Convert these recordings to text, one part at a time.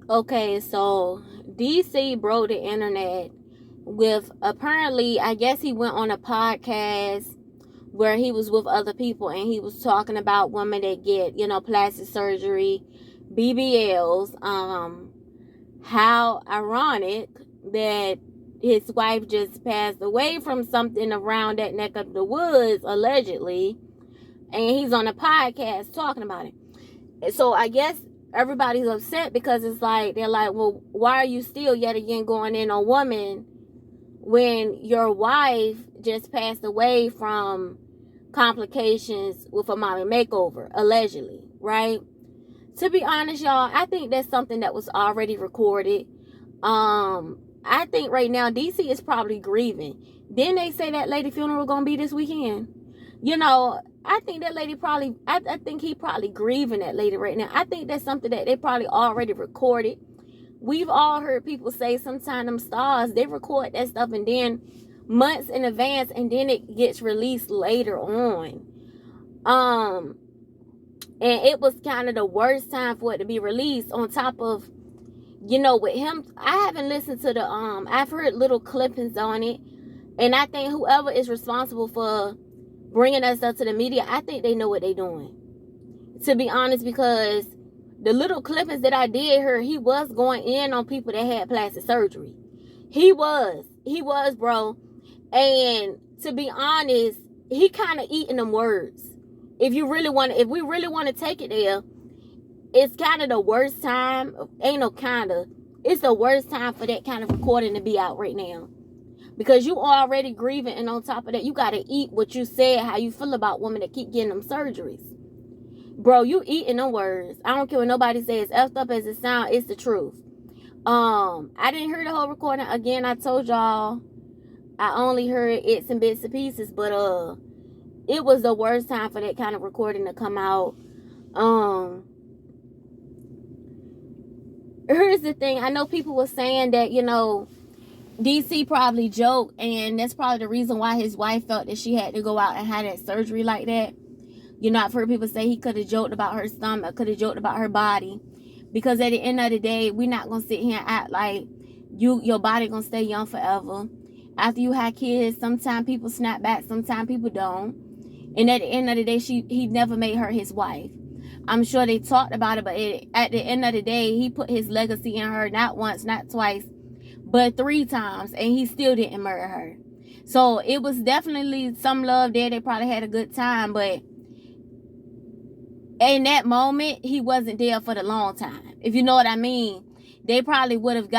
Okay, so DC broke the internet with, apparently, I guess he went on a podcast where he was with other people and he was talking about women that get, plastic surgery, BBLs. How ironic that his wife just passed away from something around that neck of the woods, allegedly, and he's on a podcast talking about it. So I guess everybody's upset because it's like, they're like, well, why are you still yet again going in on women when your wife just passed away from complications with a mommy makeover, allegedly, right? To be honest, y'all, I think that's something that was already recorded. I think right now DC is probably grieving. Then they say that lady funeral gonna be this weekend. I think that lady probably, I think he probably grieving that lady right now. I think that's something that they probably already recorded. We've all heard people say sometimes them stars, they record that stuff and then months in advance and then it gets released later on. And it was kind of the worst time for it to be released, on top of, with him. I haven't listened to I've heard little clippings on it. And I think whoever is responsible for bringing that stuff to the media, I think they know what they're doing. To be honest, because the little clippings that I did hear, he was going in on people that had plastic surgery. He was, bro. And to be honest, he kind of eating them words. If we really want to take it there, it's kind of the worst time. Ain't no kind of. It's the worst time for that kind of recording to be out right now. Because you already grieving, and on top of that, you got to eat what you said, how you feel about women that keep getting them surgeries. Bro, you eating them words. I don't care what nobody says. Effed up as it sounds, it's the truth. I didn't hear the whole recording. Again, I told y'all, I only heard it's and bits and pieces, but it was the worst time for that kind of recording to come out. Here's the thing. I know people were saying that, DC probably joked, and that's probably the reason why his wife felt that she had to go out and have that surgery like that. I've heard people say he could have joked about her stomach, could have joked about her body. Because at the end of the day, we're not going to sit here and act like your body going to stay young forever. After you have kids, sometimes people snap back, sometimes people don't. And at the end of the day, he never made her his wife. I'm sure they talked about it, but at the end of the day, he put his legacy in her, not once, not twice, but 3 times, and he still didn't murder her. So it was definitely some love there. They probably had a good time, but in that moment, he wasn't there for the long time. If you know what I mean. They probably would have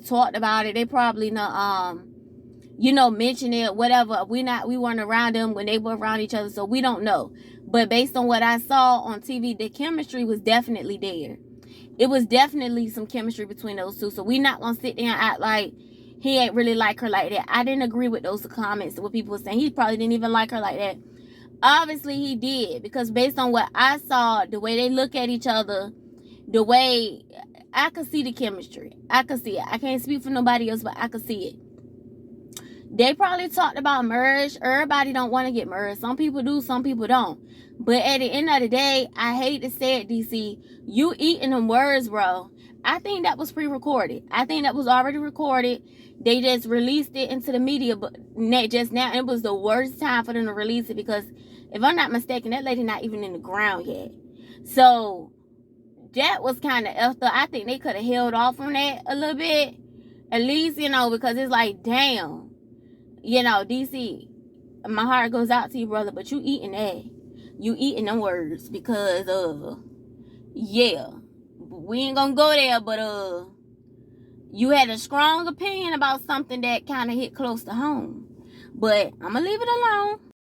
talked about it. They probably mentioned it, whatever. We weren't around them when they were around each other, so we don't know. But based on what I saw on TV, the chemistry was definitely there. It was definitely some chemistry between those two. So we not gonna sit there and act like he ain't really like her like that. I didn't agree with those comments, what people were saying. He probably didn't even like her like that. Obviously he did, because based on what I saw, the way they look at each other, the way I could see the chemistry. I could see it. I can't speak for nobody else, but I could see it. They probably talked about marriage. Everybody don't want to get married. Some people do, some people don't. But at the end of the day, I hate to say it, DC, you eating them words, bro. I think that was pre-recorded. I think that was already recorded. They just released it into the media, but just now. It was the worst time for them to release it, because if I'm not mistaken, that lady not even in the ground yet. So that was kind of effed up. I think they could have held off on that a little bit. At least, because it's like, damn. DC, my heart goes out to you, brother, but you eating that. You eating them words, because, yeah. We ain't gonna go there, but, you had a strong opinion about something that kind of hit close to home. But I'm gonna leave it alone.